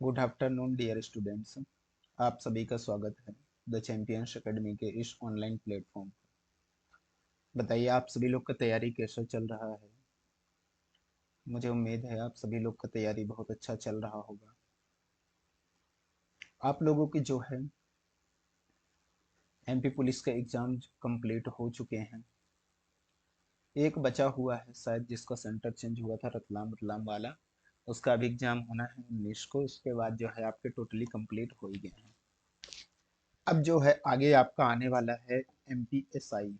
Good afternoon dear students. आप सभी का स्वागत है द चैंपियंस एकेडमी के इस ऑनलाइन प्लेटफॉर्म पर। बताइए आप सभी लोग का तैयारी कैसा चल रहा है। मुझे उम्मीद है आप सभी लोग का तैयारी बहुत अच्छा चल रहा होगा। आप लोगों की जो है एमपी पुलिस का एग्जाम कंप्लीट हो चुके हैं। एक बचा हुआ है शायद जिसका सेंटर चेंज हुआ था, रतलाम रतलाम वाला। उसका भी एग्जाम होना है 19 को। उसके बाद जो है आपके टोटली कंप्लीट हो ही गए हैं। अब जो है आगे आपका आने वाला है एमपीएसआई।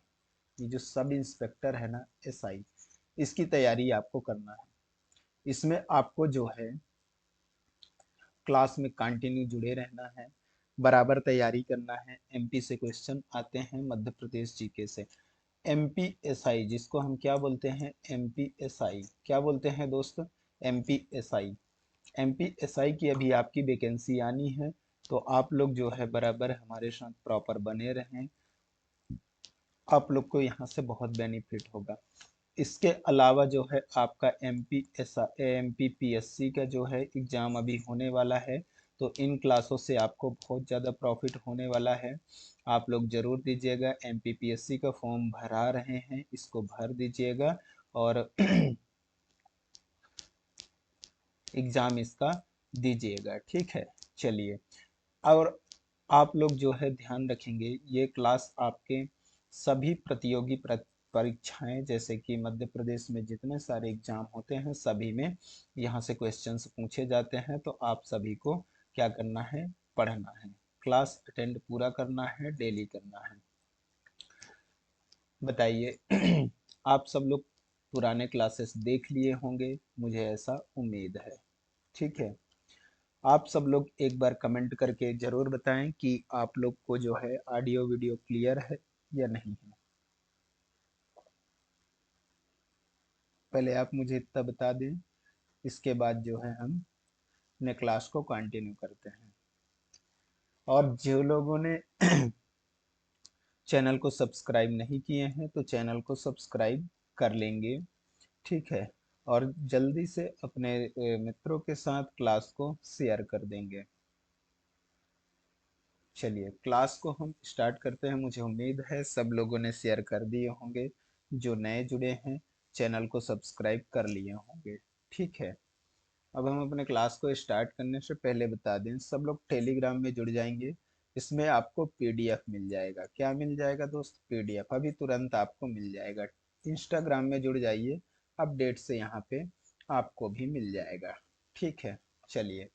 ये जो सब इंस्पेक्टर है ना, एसआई, इसकी तैयारी आपको करना है। इसमें आपको जो है क्लास में कंटिन्यू जुड़े रहना है, बराबर तैयारी करना है। एमपी से क्वेश्चन आते हैं, मध्य प्रदेश जीके से। एमपीएसआई जिसको हम क्या बोलते हैं, एमपीएसआई क्या बोलते हैं दोस्त, एमपीएसआई। एमपीएसआई की अभी आपकी वैकेंसी आनी है, तो आप लोग जो है बराबर हमारे साथ प्रॉपर बने रहें। आप लोग को यहाँ से बहुत बेनिफिट होगा। इसके अलावा जो है आपका एमपीपीएससी का जो है एग्ज़ाम अभी होने वाला है, तो इन क्लासों से आपको बहुत ज़्यादा प्रॉफिट होने वाला है। आप लोग ज़रूर दीजिएगा। एमपीपीएससी का फॉर्म भरा रहे हैं, इसको भर दीजिएगा और एग्ज़ाम इसका दीजिएगा। ठीक है, चलिए। और आप लोग जो है ध्यान रखेंगे, ये क्लास आपके सभी प्रतियोगी परीक्षाएं जैसे कि मध्य प्रदेश में जितने सारे एग्जाम होते हैं सभी में यहाँ से क्वेश्चंस पूछे जाते हैं। तो आप सभी को क्या करना है, पढ़ना है, क्लास अटेंड पूरा करना है, डेली करना है। बताइए आप सब लोग पुराने क्लासेस देख लिए होंगे, मुझे ऐसा उम्मीद है। ठीक है, आप सब लोग एक बार कमेंट करके जरूर बताएं कि आप लोग को जो है ऑडियो वीडियो क्लियर है या नहीं है। पहले आप मुझे इतना बता दें, इसके बाद जो है हम अपने क्लास को कंटिन्यू करते हैं। और जो लोगों ने चैनल को सब्सक्राइब नहीं किए हैं तो चैनल को सब्सक्राइब कर लेंगे। ठीक है, और जल्दी से अपने मित्रों के साथ क्लास को शेयर कर देंगे। चलिए क्लास को हम स्टार्ट करते हैं। मुझे उम्मीद है सब लोगों ने शेयर कर दिए होंगे, जो नए जुड़े हैं चैनल को सब्सक्राइब कर लिए होंगे। ठीक है, अब हम अपने क्लास को स्टार्ट करने से पहले बता दें, सब लोग टेलीग्राम में जुड़ जाएंगे। इसमें आपको पीडीएफ मिल जाएगा। क्या मिल जाएगा दोस्त, पीडीएफ अभी तुरंत आपको मिल जाएगा। इंस्टाग्राम में जुड़ जाइए, अपडेट से यहाँ पे आपको भी मिल जाएगा। ठीक है, चलिए।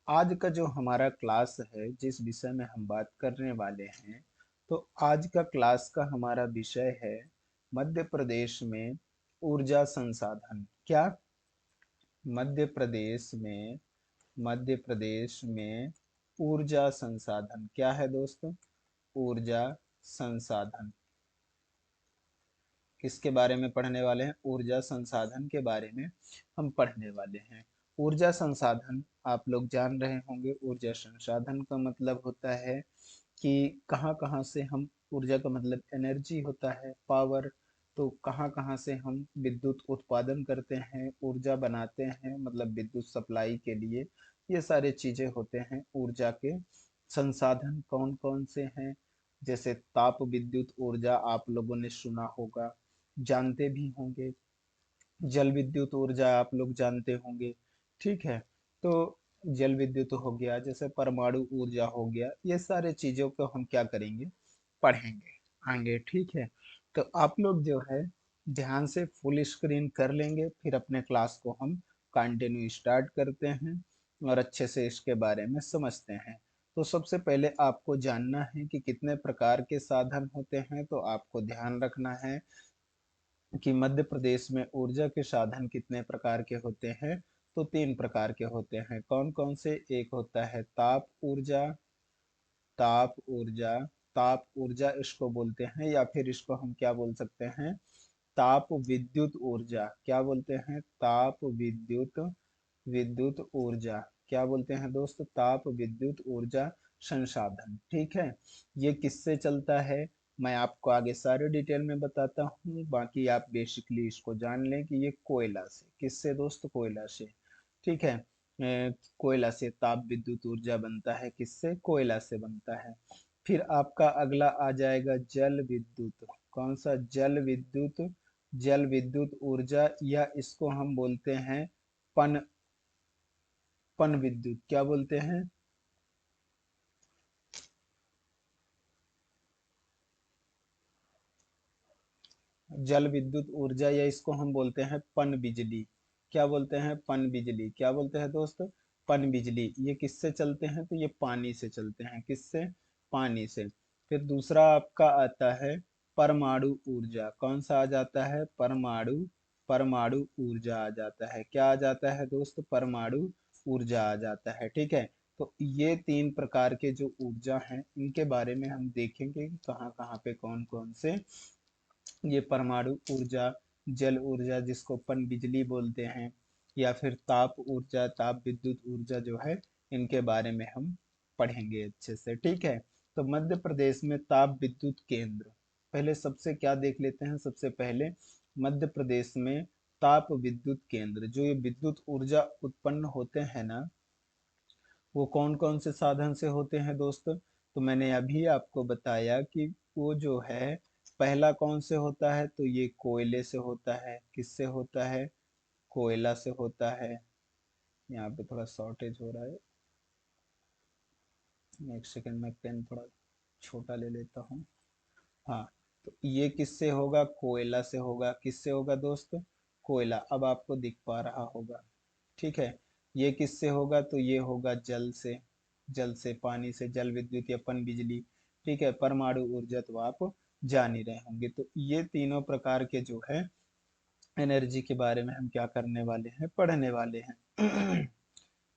आज का जो हमारा क्लास है, जिस विषय में हम बात करने वाले हैं, तो आज का क्लास का हमारा विषय है मध्य प्रदेश में ऊर्जा संसाधन। क्या, मध्य प्रदेश में ऊर्जा संसाधन क्या है दोस्तों, ऊर्जा संसाधन। किसके बारे में पढ़ने वाले हैं, ऊर्जा संसाधन के बारे में हम पढ़ने वाले हैं। ऊर्जा संसाधन आप लोग जान रहे होंगे, ऊर्जा संसाधन का मतलब होता है कि कहाँ कहाँ से हम, ऊर्जा का मतलब एनर्जी होता है, पावर। तो कहाँ कहाँ से हम विद्युत उत्पादन करते हैं, ऊर्जा बनाते हैं, मतलब विद्युत सप्लाई के लिए। ये सारे चीजें होते हैं ऊर्जा के संसाधन। कौन कौन से हैं, जैसे ताप विद्युत ऊर्जा आप लोगों ने सुना होगा, जानते भी होंगे। जल विद्युत ऊर्जा आप लोग जानते होंगे। ठीक है, तो जल विद्युत हो गया, जैसे परमाणु ऊर्जा हो गया, ये सारे चीजों को हम क्या करेंगे, पढ़ेंगे आगे। ठीक है, तो आप लोग जो है ध्यान से फुल स्क्रीन कर लेंगे, फिर अपने क्लास को हम कंटिन्यू स्टार्ट करते हैं और अच्छे से इसके बारे में समझते हैं। तो सबसे पहले आपको जानना है कि कितने प्रकार के साधन होते हैं। तो आपको ध्यान रखना है कि मध्य प्रदेश में ऊर्जा के साधन कितने प्रकार के होते हैं। तो 3 प्रकार के होते हैं। कौन कौन से, एक होता है ताप ऊर्जा, ताप ऊर्जा, ताप ऊर्जा इसको बोलते हैं, या फिर इसको हम क्या बोल सकते हैं, ताप विद्युत ऊर्जा। क्या बोलते हैं, ताप विद्युत, विद्युत ऊर्जा। क्या बोलते हैं दोस्त, ताप विद्युत ऊर्जा संसाधन। ठीक है, ये किससे चलता है मैं आपको आगे सारे डिटेल में बताता हूँ। बाकी आप बेसिकली इसको जान लें कि ये कोयला से, किससे दोस्त, कोयला से। ठीक है, कोयला से ताप विद्युत ऊर्जा बनता है, किससे? कोयला से बनता है। फिर आपका अगला आ जाएगा जल विद्युत। कौन सा? जल विद्युत। जल विद्युत ऊर्जा, या इसको हम बोलते हैं पन पन विद्युत। क्या बोलते हैं? जल विद्युत ऊर्जा, या इसको हम बोलते हैं पन बिजली। क्या बोलते हैं? पन बिजली। क्या बोलते हैं दोस्त? पन बिजली। ये किससे चलते हैं? तो ये पानी से चलते हैं। किससे? पानी से। फिर दूसरा आपका आता है परमाणु ऊर्जा। कौन सा आ जाता है? परमाणु। परमाणु ऊर्जा आ जाता है। क्या आ जाता है दोस्त? परमाणु ऊर्जा आ जाता है। ठीक है। तो ये तीन प्रकार के जो ऊर्जा हैं, इनके बारे में हम देखेंगे कि कहाँ कहाँ पे कौन कौन से ये परमाणु ऊर्जा, जल ऊर्जा जिसको पन बिजली बोलते हैं, या फिर ताप ऊर्जा, ताप विद्युत ऊर्जा जो है, इनके बारे में हम पढ़ेंगे अच्छे से। ठीक है। तो मध्य प्रदेश में ताप विद्युत केंद्र, पहले सबसे क्या देख लेते हैं? सबसे पहले मध्य प्रदेश में ताप विद्युत केंद्र, जो ये विद्युत ऊर्जा उत्पन्न होते हैं ना, वो कौन कौन से साधन से होते हैं दोस्त? तो मैंने अभी आपको बताया कि वो जो है, पहला कौन से होता है? तो ये कोयले से होता है। किससे होता है? कोयला से होता है। यहाँ पे थोड़ा शॉर्टेज हो रहा है, एक सेकंड में पेन थोड़ा छोटा ले लेता हूँ। हाँ। तो ये किससे होगा? कोयला से होगा। किससे होगा दोस्त? कोयला। अब आपको दिख पा रहा होगा। ठीक है। ये किससे होगा? तो ये होगा जल से। जल से, पानी से, जल विद्युत या पन बिजली। ठीक है। परमाणु ऊर्जा तो आप जान ही रहे होंगे। तो ये तीनों प्रकार के जो है एनर्जी के बारे में हम क्या करने वाले हैं? पढ़ने वाले हैं।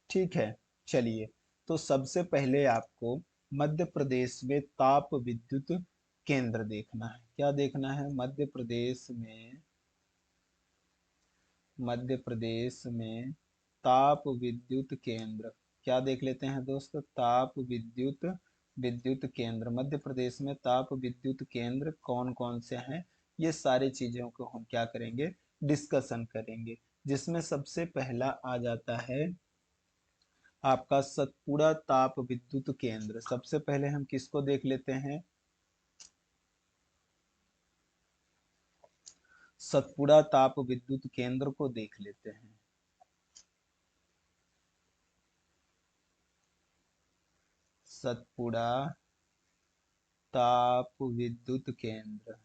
ठीक है। चलिए, तो सबसे पहले आपको मध्य प्रदेश में ताप विद्युत केंद्र देखना है। क्या देखना है? मध्य प्रदेश में ताप विद्युत केंद्र। क्या देख लेते हैं दोस्तों? ताप विद्युत विद्युत केंद्र। मध्य प्रदेश में ताप विद्युत केंद्र कौन कौन से हैं, ये सारी चीजों को हम क्या करेंगे? डिस्कशन करेंगे। जिसमें सबसे पहला आ जाता है आपका सतपुड़ा ताप विद्युत केंद्र। सबसे पहले हम किसको देख लेते हैं? सतपुड़ा ताप विद्युत केंद्र को देख लेते हैं। सतपुड़ा ताप विद्युत केंद्र।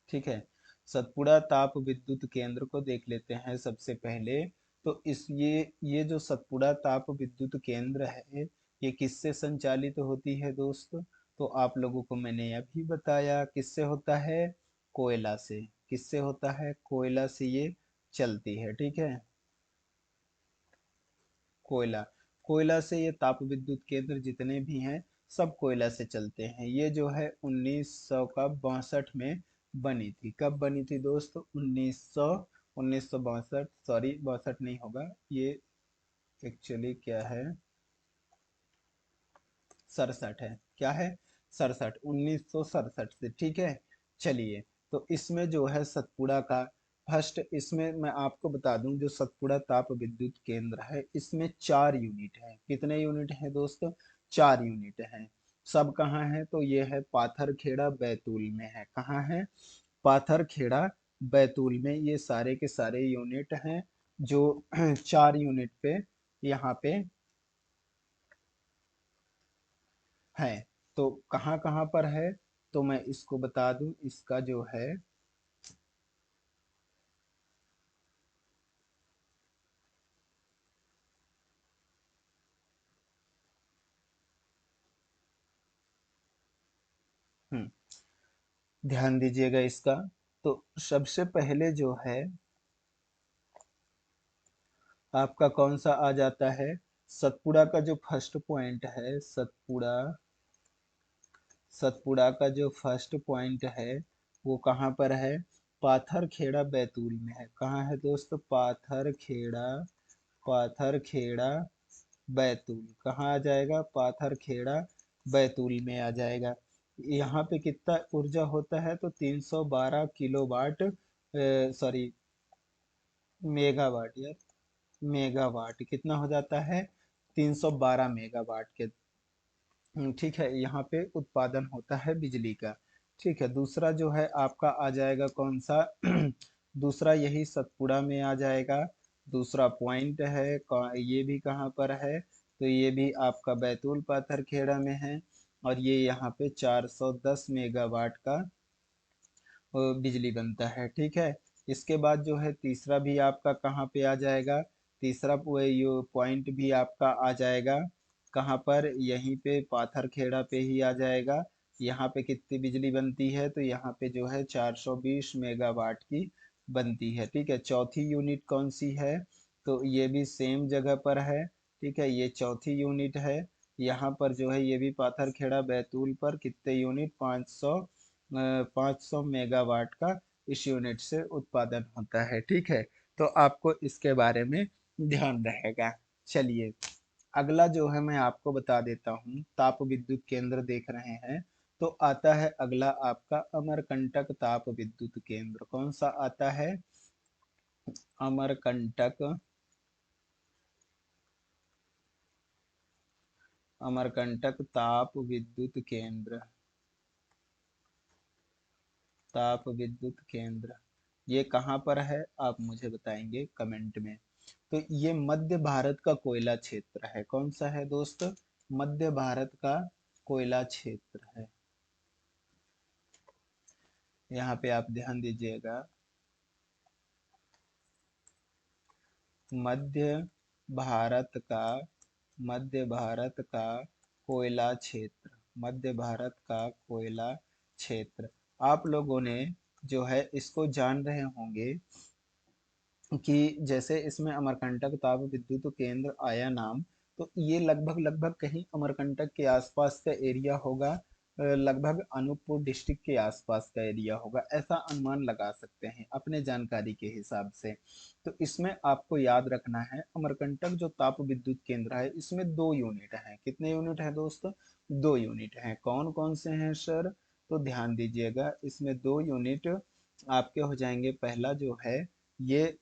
ठीक है। सतपुड़ा ताप विद्युत केंद्र को देख लेते हैं सबसे पहले। तो इस ये जो सतपुड़ा ताप विद्युत केंद्र है, ये किससे संचालित होती है दोस्त? तो आप लोगों को मैंने अभी बताया, किससे होता है? कोयला से। किससे होता है? कोयला से ये चलती है। ठीक है। कोयला। कोयला से ये ताप विद्युत केंद्र जितने भी हैं, सब कोयला से चलते हैं। ये जो है 1900 का 62 में बनी थी। कब बनी थी दोस्त? 1962। सॉरी, 62 नहीं होगा ये, एक्चुअली क्या है, 67 है। क्या है? 67, 1967 से। ठीक है। चलिए, तो इसमें जो है सतपुड़ा का फर्स्ट, इसमें मैं आपको बता दूं, जो सतपुड़ा ताप विद्युत केंद्र है, इसमें 4 यूनिट है। कितने यूनिट है दोस्तों? 4 यूनिट है। सब कहाँ है? तो ये है पाथरखेड़ा बैतूल में है। कहाँ है? पाथरखेड़ा बैतूल में ये सारे के सारे यूनिट हैं, जो 4 यूनिट पे यहाँ पे है। तो कहाँ कहाँ पर है? तो मैं इसको बता दूं, इसका जो है, हम्म, ध्यान दीजिएगा इसका। तो सबसे पहले जो है आपका कौन सा आ जाता है? सतपुड़ा का जो फर्स्ट पॉइंट है, सतपुड़ा का जो फर्स्ट पॉइंट है, वो कहाँ पर है? पाथरखेड़ा बैतूल में है। कहाँ है दोस्त? पाथरखेड़ा बैतूल। कहाँ आ जाएगा? पाथरखेड़ा बैतूल में आ जाएगा। यहाँ पे कितना ऊर्जा होता है? तो 312 किलोवाट, सॉरी, मेगावाट यार, मेगावाट कितना हो जाता है, 312 मेगावाट के। ठीक है, यहाँ पे उत्पादन होता है बिजली का। ठीक है, दूसरा जो है आपका आ जाएगा कौन सा दूसरा यही सतपुड़ा में आ जाएगा। दूसरा पॉइंट है ये भी कहाँ पर है, तो ये भी आपका बैतूल पाथरखेड़ा में है। और ये यहाँ पे 410 मेगावाट का बिजली बनता है। ठीक है, इसके बाद जो है तीसरा भी आपका कहाँ पे आ जाएगा, तीसरा यो पॉइंट भी आपका आ जाएगा कहाँ पर, यहीं पे पाथरखेड़ा पे ही आ जाएगा। यहाँ पे कितनी बिजली बनती है, तो यहाँ पे जो है 420 मेगावाट की बनती है। ठीक है, चौथी यूनिट कौन सी है, तो ये भी सेम जगह पर है। ठीक है, ये चौथी यूनिट है। यहाँ पर जो है ये भी पाथरखेड़ा बैतूल पर कितने यूनिट, 500 मेगावाट का इस यूनिट से उत्पादन होता है। ठीक है, तो आपको इसके बारे में ध्यान रहेगा। चलिए, अगला जो है मैं आपको बता देता हूँ, ताप विद्युत केंद्र देख रहे हैं, तो आता है अगला आपका अमरकंटक ताप विद्युत केंद्र। कौन सा आता है, अमरकंटक, अमरकंटक ताप विद्युत केंद्र, ताप विद्युत केंद्र। ये कहाँ पर है, आप मुझे बताएंगे कमेंट में। तो ये मध्य भारत का कोयला क्षेत्र है। कौन सा है दोस्त, मध्य भारत का कोयला क्षेत्र है। यहाँ पे आप ध्यान दीजिएगा, मध्य भारत का, मध्य भारत का कोयला क्षेत्र, मध्य भारत का कोयला क्षेत्र। आप लोगों ने जो है इसको जान रहे होंगे कि जैसे इसमें अमरकंटक ताप विद्युत केंद्र आया नाम, तो ये लगभग लगभग कहीं अमरकंटक के आसपास का एरिया होगा, लगभग अनूपपुर डिस्ट्रिक्ट के आसपास का एरिया होगा, ऐसा अनुमान लगा सकते हैं अपने जानकारी के हिसाब से। तो इसमें आपको याद रखना है, अमरकंटक जो ताप विद्युत केंद्र है इसमें 2 यूनिट हैं। कितने यूनिट हैं दोस्त, 2 यूनिट हैं। कौन कौन से हैं सर, तो ध्यान दीजिएगा, इसमें 2 यूनिट आपके हो जाएंगे। पहला जो है ये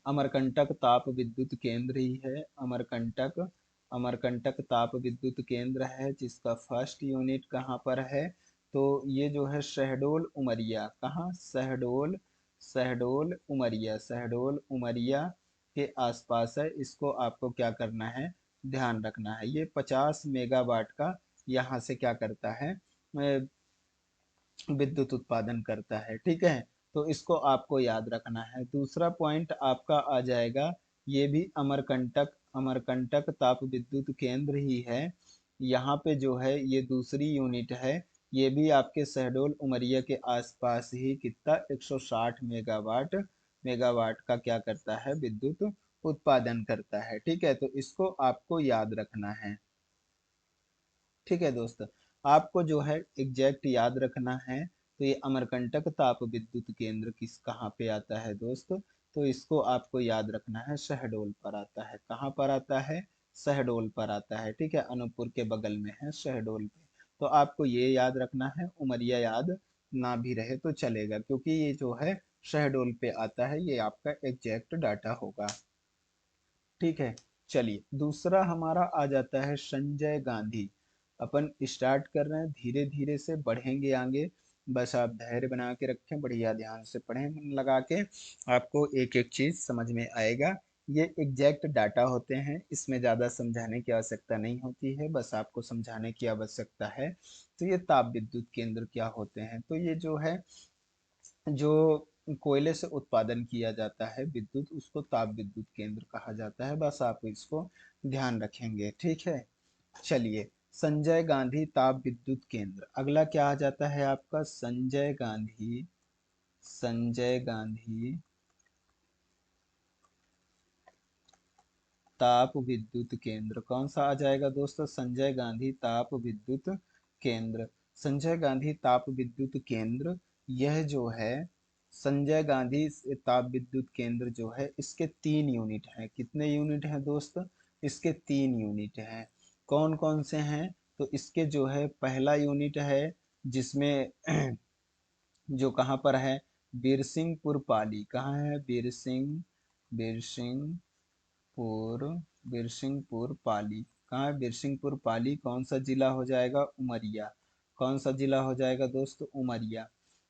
अमरकंटक ताप विद्युत केंद्र ही है, अमरकंटक, अमरकंटक ताप विद्युत केंद्र है, जिसका फर्स्ट यूनिट कहाँ पर है, तो ये जो है शहडोल उमरिया, कहाँ, शहडोल, शहडोल उमरिया, शहडोल उमरिया के आसपास है। इसको आपको क्या करना है, ध्यान रखना है। ये 50 मेगावाट का यहाँ से क्या करता है, विद्युत उत्पादन करता है। ठीक है, तो इसको आपको याद रखना है। दूसरा पॉइंट आपका आ जाएगा, ये भी अमरकंटक, अमरकंटक ताप विद्युत केंद्र ही है। यहाँ पे जो है ये दूसरी यूनिट है, ये भी आपके शहडोल उमरिया के आसपास ही कितना, 160 मेगावाट, मेगावाट का क्या करता है, विद्युत उत्पादन करता है। ठीक है, तो इसको आपको याद रखना है। ठीक है दोस्त, आपको जो है एग्जैक्ट याद रखना है। तो ये अमरकंटक ताप विद्युत केंद्र किस कहाँ पे आता है दोस्त, तो इसको आपको याद रखना है, शहडोल पर आता है। कहाँ पर आता है, शहडोल पर आता है। ठीक है, अनूपपुर के बगल में है, शहडोल पे। तो आपको ये याद रखना है, उमरिया याद ना भी रहे तो चलेगा, क्योंकि ये जो है शहडोल पे आता है, ये आपका एग्जैक्ट डाटा होगा। ठीक है, चलिए दूसरा हमारा आ जाता है संजय गांधी। अपन स्टार्ट कर रहे हैं, धीरे धीरे से बढ़ेंगे आगे। बस आप धैर्य बना के रखें, बढ़िया ध्यान से पढ़ें मन लगा के, आपको एक एक चीज समझ में आएगा। ये एग्जैक्ट डाटा होते हैं, इसमें ज़्यादा समझाने की आवश्यकता नहीं होती है, बस आपको समझाने की आवश्यकता है। तो ये ताप विद्युत केंद्र क्या होते हैं, तो ये जो है, जो कोयले से उत्पादन किया जाता है विद्युत, उसको ताप विद्युत केंद्र कहा जाता है। बस आप इसको ध्यान रखेंगे। ठीक है, चलिए, संजय गांधी ताप विद्युत केंद्र, अगला क्या आ जाता है आपका, संजय गांधी, संजय गांधी ताप विद्युत केंद्र। कौन सा आ जाएगा दोस्तों, संजय गांधी ताप विद्युत केंद्र। संजय गांधी ताप विद्युत केंद्र, यह जो है संजय गांधी ताप विद्युत केंद्र जो है, इसके 3 यूनिट हैं। कितने यूनिट हैं दोस्त, इसके 3 यूनिट हैं। कौन कौन से हैं, तो इसके जो है पहला यूनिट है, जिसमें जो कहाँ पर है, बीरसिंहपुर पाली कहाँ है? बिरसिंहपुर बिरसिंहपुर पाली कहाँ है? बिरसिंहपुर पाली कौन सा जिला हो जाएगा? उमरिया। कौन सा जिला हो जाएगा दोस्त? उमरिया।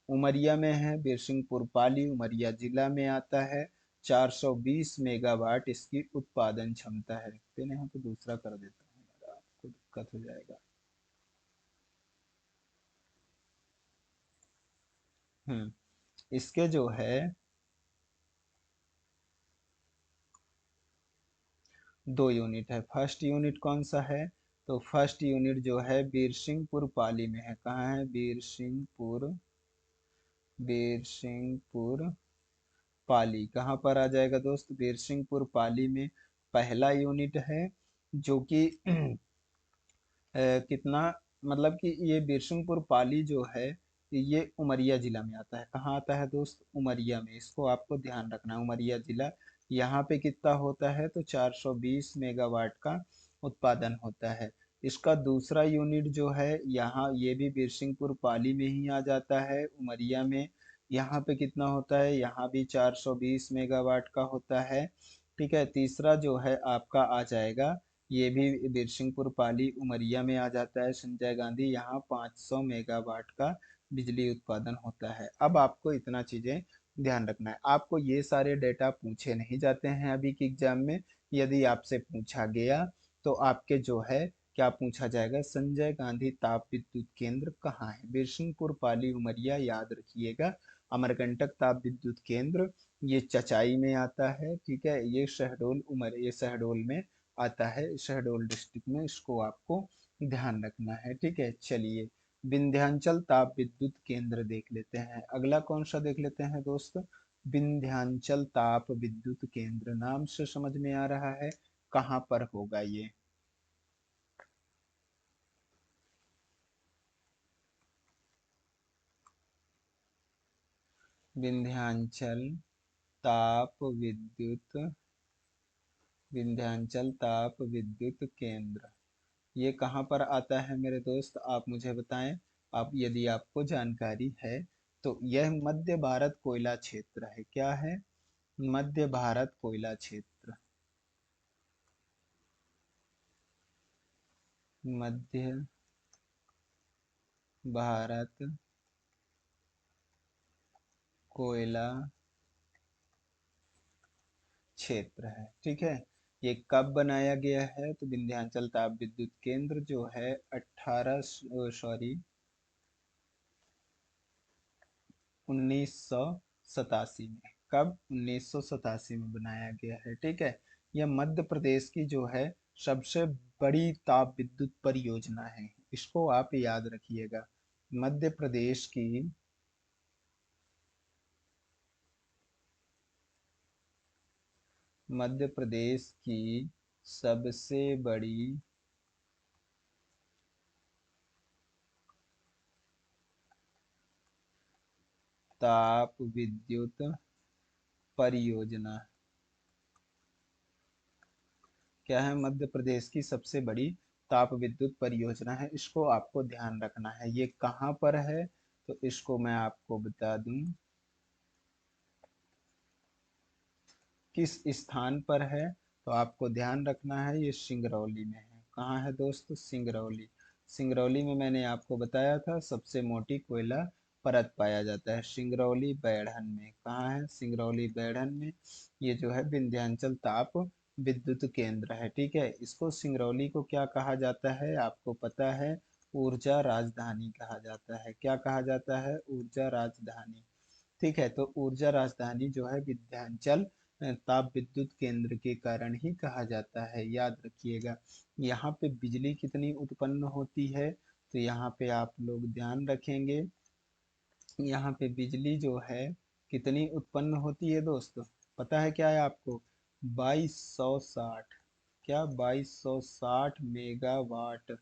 उमरिया में है बिरसिंहपुर पाली, उमरिया जिला में आता है। 420 मेगावाट इसकी उत्पादन क्षमता है। रखते हैं तो दूसरा कर देता हूँ यार, आपको दिक्कत हो जाएगा। इसके जो है 2 यूनिट है। फर्स्ट यूनिट कौन सा है? तो फर्स्ट यूनिट जो है बीरसिंहपुर पाली में है। कहाँ है? बीरसिंहपुर पाली कहाँ पर आ जाएगा दोस्त? बीरसिंहपुर पाली में पहला यूनिट है, जो कि कितना, मतलब कि ये बिरसिंहपुर पाली जो है ये उमरिया जिला में आता है। कहाँ आता है दोस्त? उमरिया में। इसको आपको ध्यान रखना है, उमरिया जिला। यहाँ पे कितना होता है? तो 420 मेगावाट का उत्पादन होता है। इसका दूसरा यूनिट जो है यहाँ, ये भी बिरसिंहपुर पाली में ही आ जाता है, उमरिया में। यहाँ पे कितना होता है? यहाँ भी 420 मेगावाट का होता है। ठीक है। तीसरा जो है आपका आ जाएगा, ये भी बिरसिंहपुर पाली उमरिया में आ जाता है, संजय गांधी। यहाँ 500 मेगावाट का बिजली उत्पादन होता है। अब आपको इतना चीजें ध्यान रखना है, आपको ये सारे डेटा पूछे नहीं जाते हैं अभी के एग्जाम में। यदि आपसे पूछा गया तो आपके जो है क्या पूछा जाएगा? संजय गांधी ताप विद्युत केंद्र कहाँ है? बिरसिंहपुर पाली उमरिया याद रखिएगा। अमरकंटक ताप विद्युत केंद्र ये चचाई में आता है। ठीक है। ये शहडोल उमर ये शहडोल में आता है, शहडोल डिस्ट्रिक्ट में। इसको आपको ध्यान रखना है। ठीक है। चलिए, विंध्याचल ताप विद्युत केंद्र देख लेते हैं। अगला कौन सा देख लेते हैं दोस्त? विंध्याचल ताप विद्युत केंद्र, नाम से समझ में आ रहा है कहाँ पर होगा ये। विंध्याचल ताप विद्युत विंध्याचल ताप विद्युत केंद्र ये कहाँ पर आता है मेरे दोस्त? आप मुझे बताएं। आप, यदि आपको जानकारी है तो यह मध्य भारत कोयला क्षेत्र है। क्या है? मध्य भारत कोयला क्षेत्र। मध्य भारत कोयला क्षेत्र है। ठीक है। ये कब बनाया गया है? तो विंध्याचल ताप विद्युत केंद्र जो है 18 सॉरी 1987 में। कब? 1987 में बनाया गया है। ठीक है। यह मध्य प्रदेश की जो है सबसे बड़ी ताप विद्युत परियोजना है। इसको आप याद रखिएगा। मध्य प्रदेश की मध्य प्रदेश की सबसे बड़ी ताप विद्युत परियोजना। क्या है? मध्य प्रदेश की सबसे बड़ी ताप विद्युत परियोजना है। इसको आपको ध्यान रखना है। ये कहाँ पर है? तो इसको मैं आपको बता दूं किस स्थान पर है। तो आपको ध्यान रखना है, ये सिंगरौली में है। कहाँ है दोस्त? सिंगरौली। सिंगरौली में मैंने आपको बताया था सबसे मोटी कोयला परत पाया जाता है, सिंगरौली बैढ़न में। कहाँ है? सिंगरौली बैढ़न में। ये जो है विंध्याचल ताप विद्युत केंद्र है। ठीक है। इसको, सिंगरौली को क्या कहा जाता है? आपको पता है, ऊर्जा राजधानी कहा जाता है। क्या कहा जाता है? ऊर्जा राजधानी। ठीक है। तो ऊर्जा राजधानी जो है विंध्याचल ताप विद्युत केंद्र के कारण ही कहा जाता है। याद रखिएगा। यहाँ पे बिजली कितनी उत्पन्न होती है? तो यहाँ पे आप लोग ध्यान रखेंगे, यहाँ पे बिजली जो है कितनी उत्पन्न होती है दोस्तों? पता है क्या है आपको? 2260। क्या? 2260 मेगावाट।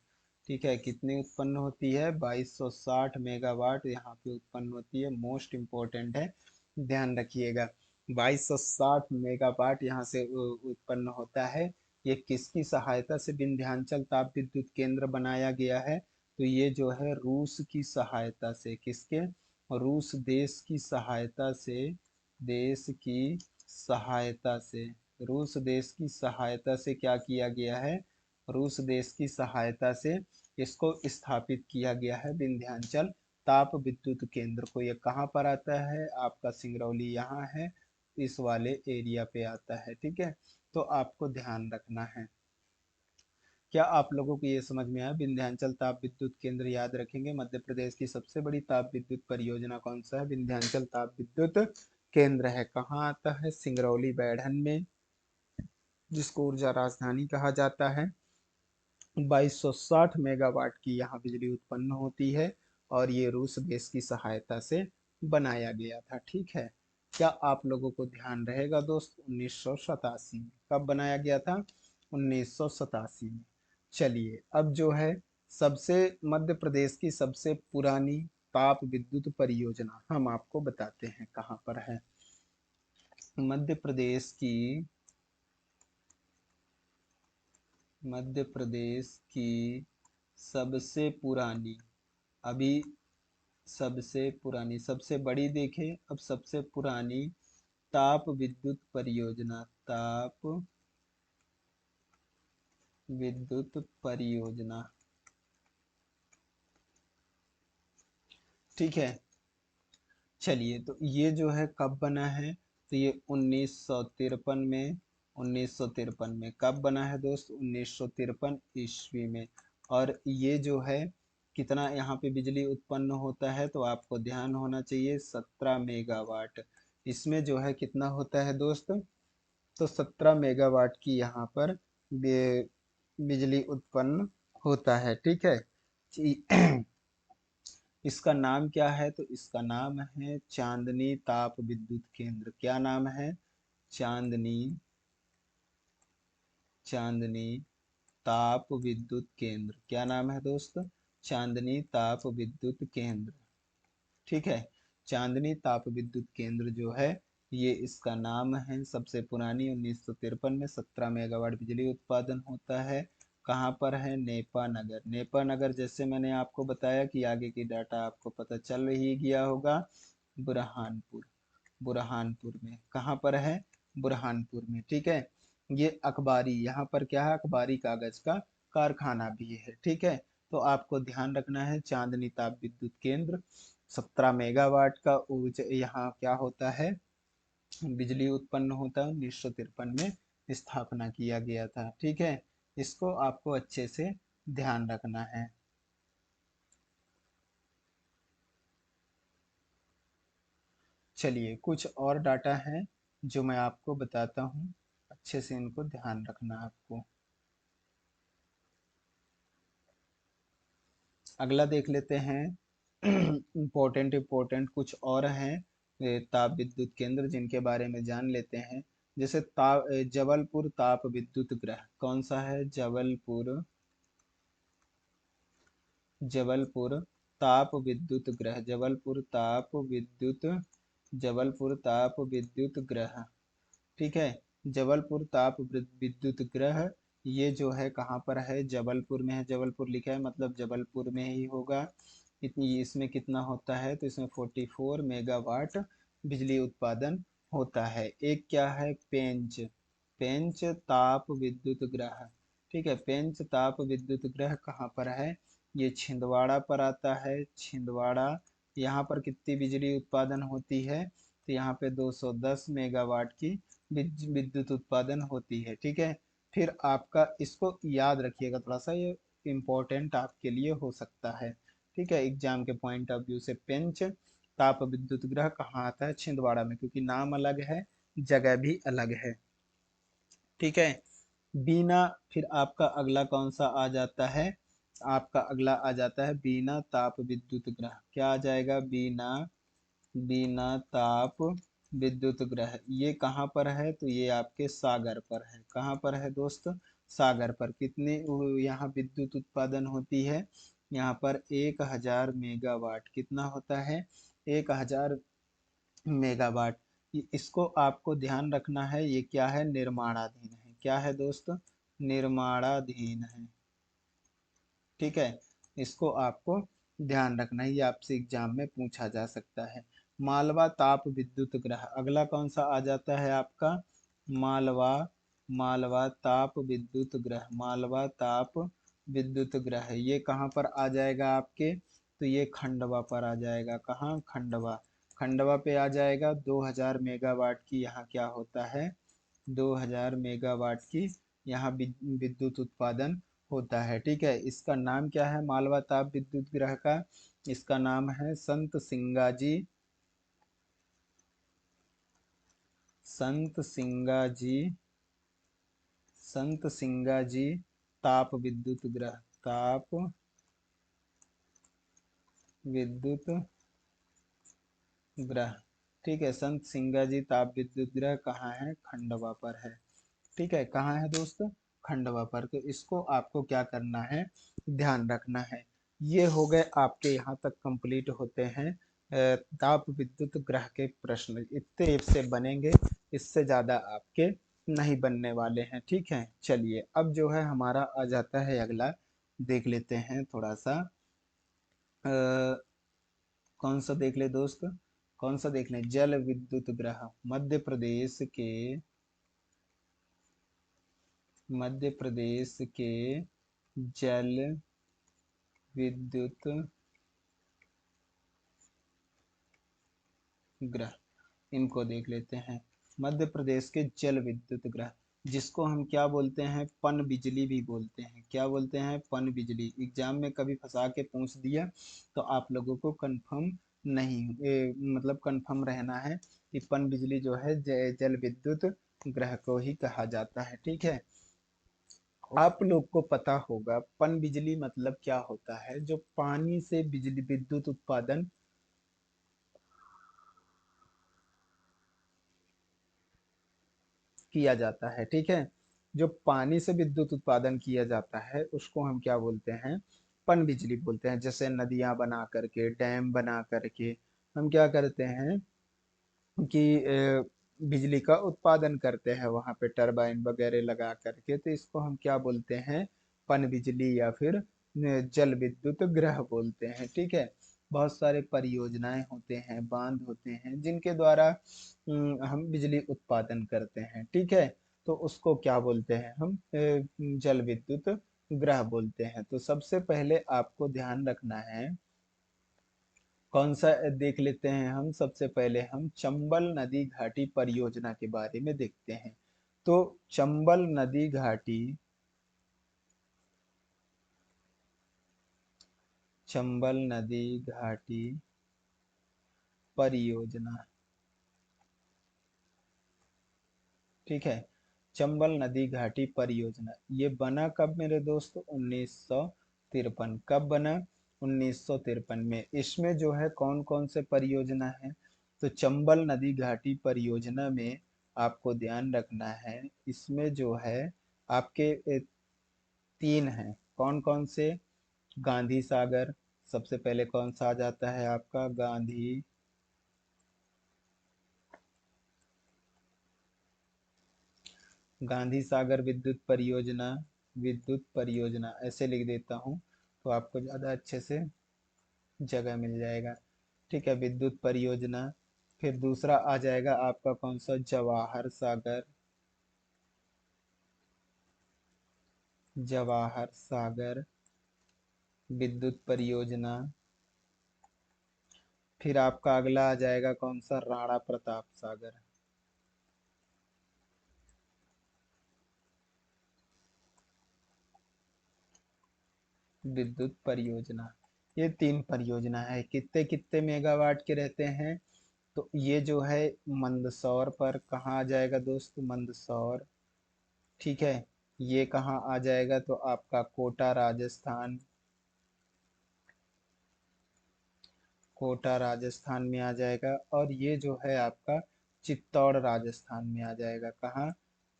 ठीक है। कितनी उत्पन्न होती है? 2260 मेगावाट यहाँ पे उत्पन्न होती है। मोस्ट इम्पोर्टेंट है, ध्यान रखिएगा। 2260 मेगावाट यहाँ से उत्पन्न होता है। ये किसकी सहायता से विंध्याचल ताप विद्युत केंद्र बनाया गया है? तो ये जो है रूस की सहायता से। किसके? रूस देश की सहायता से, देश की सहायता से, रूस देश की सहायता से क्या किया गया है, रूस देश की सहायता से इसको स्थापित किया गया है विंध्याचल ताप विद्युत केंद्र को। ये कहाँ पर आता है, आपका सिंगरौली यहाँ है, इस वाले एरिया पे आता है। ठीक है, तो आपको ध्यान रखना है। क्या आप लोगों को ये समझ में आया? विंध्याचल ताप विद्युत केंद्र याद रखेंगे। मध्य प्रदेश की सबसे बड़ी ताप विद्युत परियोजना कौन सा है? विंध्याचल ताप विद्युत केंद्र है। कहाँ आता है? सिंगरौली बैढ़न में, जिसको ऊर्जा राजधानी कहा जाता है। 2260 मेगावाट की यहाँ बिजली उत्पन्न होती है और ये रूस देश की सहायता से बनाया गया था। ठीक है, क्या आप लोगों को ध्यान रहेगा दोस्त? 1987 में। कब बनाया गया था? 1987 में। चलिए, अब जो है सबसे मध्य प्रदेश की सबसे पुरानी ताप विद्युत परियोजना हम आपको बताते हैं कहाँ पर है। मध्य प्रदेश की, मध्य प्रदेश की सबसे पुरानी, अभी सबसे पुरानी, सबसे बड़ी देखें, अब सबसे पुरानी ताप विद्युत परियोजना, ताप विद्युत परियोजना। ठीक है, चलिए, तो ये जो है कब बना है? तो ये 1953 में, 1953 में कब बना है दोस्त? 1953 ईस्वी में। और ये जो है कितना यहाँ पे बिजली उत्पन्न होता है, तो आपको ध्यान होना चाहिए 17 मेगावाट। इसमें जो है कितना होता है दोस्त? तो 17 मेगावाट की यहाँ पर बिजली उत्पन्न होता है। ठीक है, इसका नाम क्या है? तो इसका नाम है चांदनी ताप विद्युत केंद्र। क्या नाम है? चांदनी, चांदनी ताप विद्युत केंद्र। क्या नाम है दोस्त? चांदनी ताप विद्युत केंद्र। ठीक है, चांदनी ताप विद्युत केंद्र जो है ये इसका नाम है। सबसे पुरानी 1953 में 17 मेगावाट बिजली उत्पादन होता है। कहाँ पर है? नेपा नगर। नेपा नगर जैसे मैंने आपको बताया कि आगे की डाटा आपको पता चल ही गया होगा। बुरहानपुर, बुरहानपुर में। कहाँ पर है? बुरहानपुर में। ठीक है, ये अखबारी, यहाँ पर क्या है? अखबारी कागज का कारखाना भी है। ठीक है, तो आपको ध्यान रखना है चांदनी ताप विद्युत केंद्र 17 मेगावाट का ऊर्जा यहाँ क्या होता है, बिजली उत्पन्न होता है। 1953 में स्थापना किया गया था। ठीक है, इसको आपको अच्छे से ध्यान रखना है। चलिए, कुछ और डाटा है जो मैं आपको बताता हूँ, अच्छे से इनको ध्यान रखना आपको। अगला देख लेते हैं। इम्पोर्टेंट कुछ और हैं ताप विद्युत केंद्र जिनके बारे में जान लेते हैं। जैसे जबलपुर ताप विद्युत ग्रह कौन सा है? जबलपुर, जबलपुर ताप विद्युत ग्रह, जबलपुर ताप विद्युत, जबलपुर ताप विद्युत ग्रह। ठीक है, जबलपुर ताप विद्युत ग्रह ये जो है कहाँ पर है? जबलपुर में है। जबलपुर लिखा है मतलब जबलपुर में ही होगा। इतनी, इसमें कितना होता है? तो इसमें 44 मेगावाट बिजली उत्पादन होता है। एक क्या है? पेंच, पेंच ताप विद्युत ग्रह। ठीक है, पेंच ताप विद्युत ग्रह कहाँ पर है? ये छिंदवाड़ा पर आता है। छिंदवाड़ा, यहाँ पर कितनी बिजली उत्पादन होती है? तो यहाँ पे 210 मेगावाट की विद्युत उत्पादन होती है। ठीक है, फिर आपका इसको याद रखिएगा, थोड़ा सा ये इम्पोर्टेंट आपके लिए हो सकता है। ठीक है, एग्जाम के पॉइंट ऑफ व्यू से पेंच ताप विद्युत ग्रह कहाँ आता है? छिंदवाड़ा में, क्योंकि नाम अलग है, जगह भी अलग है। ठीक है, बीना, फिर आपका अगला कौन सा आ जाता है? आपका अगला आ जाता है बीना ताप विद्युत ग्रह। क्या आ जाएगा? बीना, बीना ताप विद्युत ग्रह। ये कहाँ पर है? तो ये आपके सागर पर है। कहाँ पर है दोस्त? सागर पर। कितनी यहाँ विद्युत उत्पादन होती है? यहाँ पर 1000 मेगावाट। कितना होता है? 1000 मेगावाट। इसको आपको ध्यान रखना है, ये क्या है? निर्माणाधीन है। क्या है दोस्त? निर्माणाधीन है। ठीक है, इसको आपको ध्यान रखना, ये आपसे एग्जाम में पूछा जा सकता है। मालवा ताप विद्युत ग्रह, अगला कौन सा आ जाता है आपका? मालवा, मालवा ताप विद्युत ग्रह, मालवा ताप विद्युत ग्रह, ये कहाँ पर आ जाएगा आपके? तो ये खंडवा पर आ जाएगा। कहाँ? खंडवा। खंडवा पे आ जाएगा। 2000 मेगावाट की यहाँ क्या होता है? 2000 मेगावाट की यहाँ विद्युत उत्पादन होता है। ठीक है, इसका नाम क्या है मालवा ताप विद्युत ग्रह का? इसका नाम है संत सिंगाजी, संत सिंगाजी, संत सिंगाजी ताप विद्युत ग्रह, ताप विद्युत ग्रह। ठीक है, संत सिंगाजी ताप विद्युत ग्रह कहाँ है? खंडवा पर है। ठीक है, कहाँ है दोस्त? खंडवा पर। तो इसको आपको क्या करना है? ध्यान रखना है। ये हो गए आपके, यहाँ तक कंप्लीट होते हैं ताप विद्युत ग्रह के प्रश्न। इतने से बनेंगे, इससे ज्यादा आपके नहीं बनने वाले हैं। ठीक है, चलिए अब जो है हमारा आ जाता है अगला, देख लेते हैं थोड़ा सा। अ, कौन सा देख ले दोस्त? कौन सा देख लें? जल विद्युत ग्रह, मध्य प्रदेश के, मध्य प्रदेश के जल विद्युत ग्रह, इनको देख लेते हैं। मध्य प्रदेश के जल विद्युत ग्रह, जिसको हम क्या बोलते हैं? पन बिजली भी बोलते हैं। क्या बोलते हैं? पन बिजली। एग्जाम में कभी फंसा के पूछ दिया तो आप लोगों को कंफर्म नहीं मतलब कंफर्म रहना है कि पन बिजली जो है जल विद्युत ग्रह को ही कहा जाता है। ठीक है, आप लोग को पता होगा पन बिजली मतलब क्या होता है? जो पानी से बिजली विद्युत उत्पादन किया जाता है। ठीक है, जो पानी से विद्युत उत्पादन किया जाता है उसको हम क्या बोलते हैं? पन बिजली बोलते हैं। जैसे नदियां बना करके, डैम बना करके हम क्या करते हैं कि बिजली का उत्पादन करते हैं वहां पे टरबाइन वगैरह लगा करके, तो इसको हम क्या बोलते हैं? पन बिजली या फिर जल विद्युत ग्रह बोलते हैं। ठीक है, बहुत सारे परियोजनाएं होते हैं, बांध होते हैं जिनके द्वारा हम बिजली उत्पादन करते हैं। ठीक है, तो उसको क्या बोलते हैं हम? जल विद्युत ग्रह बोलते हैं। तो सबसे पहले आपको ध्यान रखना है, कौन सा देख लेते हैं हम? सबसे पहले हम चंबल नदी घाटी परियोजना के बारे में देखते हैं। तो चंबल नदी घाटी, चंबल नदी घाटी परियोजना, ठीक है, चंबल नदी घाटी परियोजना, ये बना कब मेरे दोस्त? 1953। कब बना? 1953 में। इसमें जो है कौन कौन से परियोजना है? तो चंबल नदी घाटी परियोजना में आपको ध्यान रखना है, इसमें जो है आपके तीन हैं। कौन कौन से? गांधी सागर, सबसे पहले कौन सा आ जाता है आपका? गांधी, गांधी सागर विद्युत परियोजना, विद्युत परियोजना ऐसे लिख देता हूँ तो आपको ज़्यादा अच्छे से जगह मिल जाएगा। ठीक है, विद्युत परियोजना। फिर दूसरा आ जाएगा आपका कौन सा? जवाहर सागर, जवाहर सागर विद्युत परियोजना। फिर आपका अगला आ जाएगा कौन सा? राणा प्रताप सागर विद्युत परियोजना। ये तीन परियोजना है। कितने कितने मेगावाट के रहते हैं? तो ये जो है मंदसौर पर कहाँ आ जाएगा दोस्त? मंदसौर। ठीक है, ये कहाँ आ जाएगा? तो आपका कोटा राजस्थान, कोटा राजस्थान में आ जाएगा। और ये जो है आपका चित्तौड़ राजस्थान में आ जाएगा। कहाँ?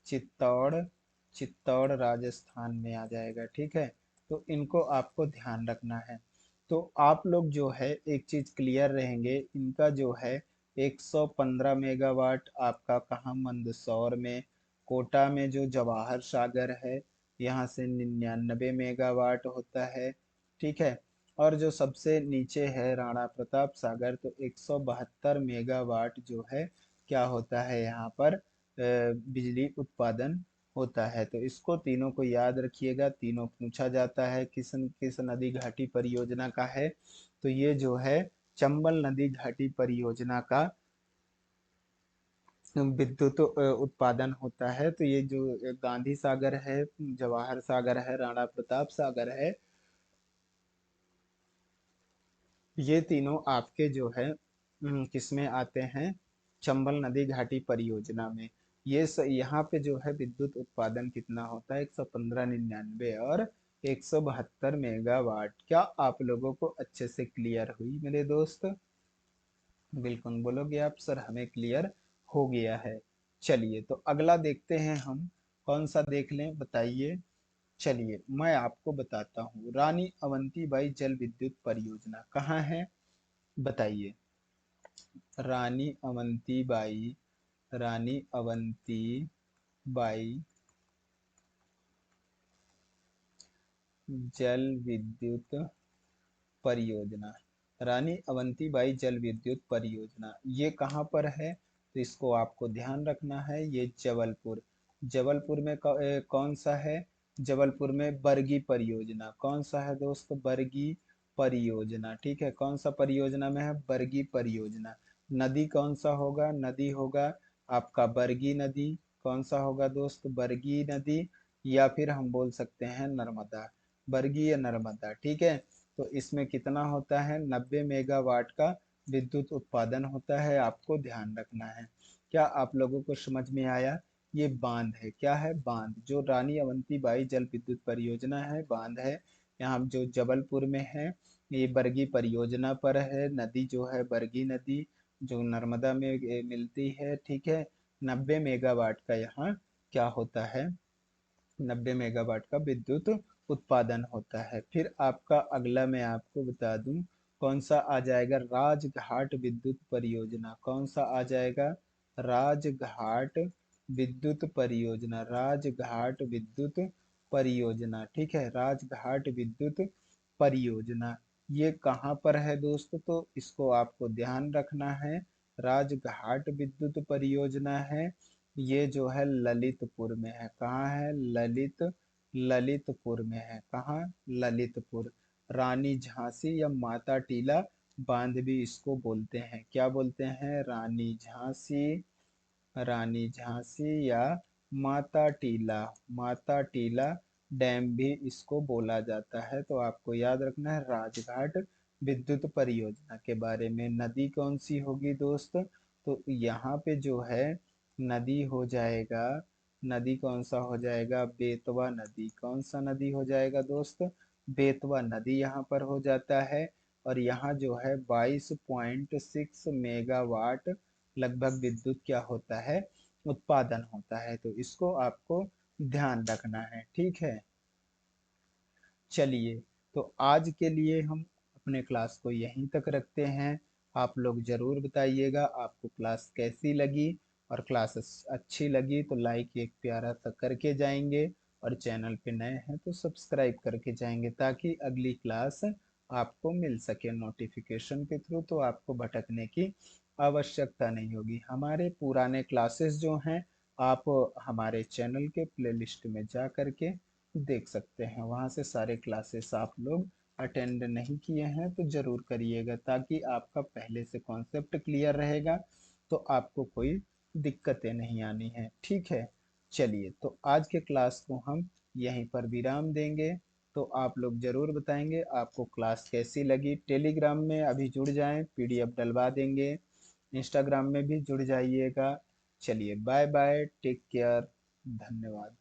चित्तौड़, चित्तौड़ राजस्थान में आ जाएगा। ठीक है, तो इनको आपको ध्यान रखना है। तो आप लोग जो है एक चीज क्लियर रहेंगे, इनका जो है 115 मेगावाट आपका कहाँ? मंदसौर में। कोटा में जो जवाहर सागर है, यहाँ से 99 मेगावाट होता है। ठीक है, और जो सबसे नीचे है राणा प्रताप सागर, तो 172 मेगावाट जो है क्या होता है यहाँ पर बिजली उत्पादन होता है। तो इसको तीनों को याद रखिएगा, तीनों पूछा जाता है। किस किस नदी घाटी परियोजना का है, तो ये जो है चंबल नदी घाटी परियोजना का विद्युत उत्पादन होता है। तो ये जो गांधी सागर है, जवाहर सागर है, राणा प्रताप सागर है, ये तीनों आपके जो है किसमें आते हैं, चंबल नदी घाटी परियोजना में। यहाँ पे जो है विद्युत उत्पादन कितना होता है, 11599 और 172 मेगावाट। क्या आप लोगों को अच्छे से क्लियर हुई मेरे दोस्त? बिल्कुल बोलोगे आप सर हमें क्लियर हो गया है। चलिए तो अगला देखते हैं हम, कौन सा देख लें बताइए। चलिए मैं आपको बताता हूँ, रानी अवंतीबाई जल विद्युत परियोजना कहाँ है बताइए। रानी अवंतीबाई, रानी अवंतीबाई जल विद्युत परियोजना, रानी अवंतीबाई जल विद्युत परियोजना ये कहाँ पर है, तो इसको आपको ध्यान रखना है। ये जबलपुर, जबलपुर में कौन सा है, जबलपुर में बरगी परियोजना। कौन सा है दोस्त, बरगी परियोजना। ठीक है, कौन सा परियोजना में है, बरगी परियोजना। नदी कौन सा होगा, नदी होगा आपका बरगी नदी। कौन सा होगा दोस्त, बरगी नदी, या फिर हम बोल सकते हैं नर्मदा, बरगी या नर्मदा। ठीक है, तो इसमें कितना होता है, 90 मेगावाट का विद्युत उत्पादन होता है, आपको ध्यान रखना है। क्या आप लोगों को समझ में आया? ये बांध है, क्या है, बांध। जो रानी अवंतीबाई जल विद्युत परियोजना है, बांध है, यहाँ जो जबलपुर में है। ये बरगी परियोजना पर है, नदी जो है बरगी नदी, जो नर्मदा में मिलती है। ठीक है, 90 मेगावाट का यहाँ क्या होता है, 90 मेगावाट का विद्युत उत्पादन होता है। फिर आपका अगला मैं आपको बता दूं, कौन सा आ जाएगा, राजघाट विद्युत परियोजना। कौन सा आ जाएगा, राजघाट विद्युत परियोजना, राजघाट विद्युत परियोजना। ठीक है, राजघाट विद्युत परियोजना ये कहाँ पर है दोस्त, तो इसको आपको ध्यान रखना है। राजघाट विद्युत परियोजना है, ये जो है ललितपुर में है। कहाँ है, ललितपुर में है। कहाँ, ललितपुर। रानी झांसी या माता टीला बांध भी इसको बोलते हैं। क्या बोलते हैं, रानी झांसी, रानी झांसी या माता टीला, माता टीला डैम भी इसको बोला जाता है। तो आपको याद रखना है राजघाट विद्युत परियोजना के बारे में। नदी कौन सी होगी दोस्त, तो यहाँ पे जो है नदी हो जाएगा, नदी कौन सा हो जाएगा, बेतवा नदी। कौन सा नदी हो जाएगा दोस्त, बेतवा नदी यहाँ पर हो जाता है। और यहाँ जो है 22.6 मेगावाट लगभग विद्युत क्या होता है, उत्पादन होता है। तो इसको आपको ध्यान रखना है। ठीक है, चलिए तो आज के लिए हम अपने क्लास को यहीं तक रखते हैं। आप लोग जरूर बताइएगा आपको क्लास कैसी लगी, और क्लास अच्छी लगी तो लाइक एक प्यारा सा करके जाएंगे, और चैनल पे नए हैं तो सब्सक्राइब करके जाएंगे, ताकि अगली क्लास आपको मिल सके नोटिफिकेशन के थ्रू, तो आपको भटकने की आवश्यकता नहीं होगी। हमारे पुराने क्लासेस जो हैं आप हमारे चैनल के प्लेलिस्ट में जा करके देख सकते हैं, वहाँ से सारे क्लासेस आप लोग अटेंड नहीं किए हैं तो ज़रूर करिएगा, ताकि आपका पहले से कॉन्सेप्ट क्लियर रहेगा, तो आपको कोई दिक्कतें नहीं आनी है। ठीक है, चलिए तो आज के क्लास को हम यहीं पर विराम देंगे। तो आप लोग ज़रूर बताएंगे आपको क्लास कैसी लगी। टेलीग्राम में अभी जुड़ जाएं, पीडीएफ डलवा देंगे। इंस्टाग्राम में भी जुड़ जाइएगा। चलिए बाय बाय, टेक केयर, धन्यवाद।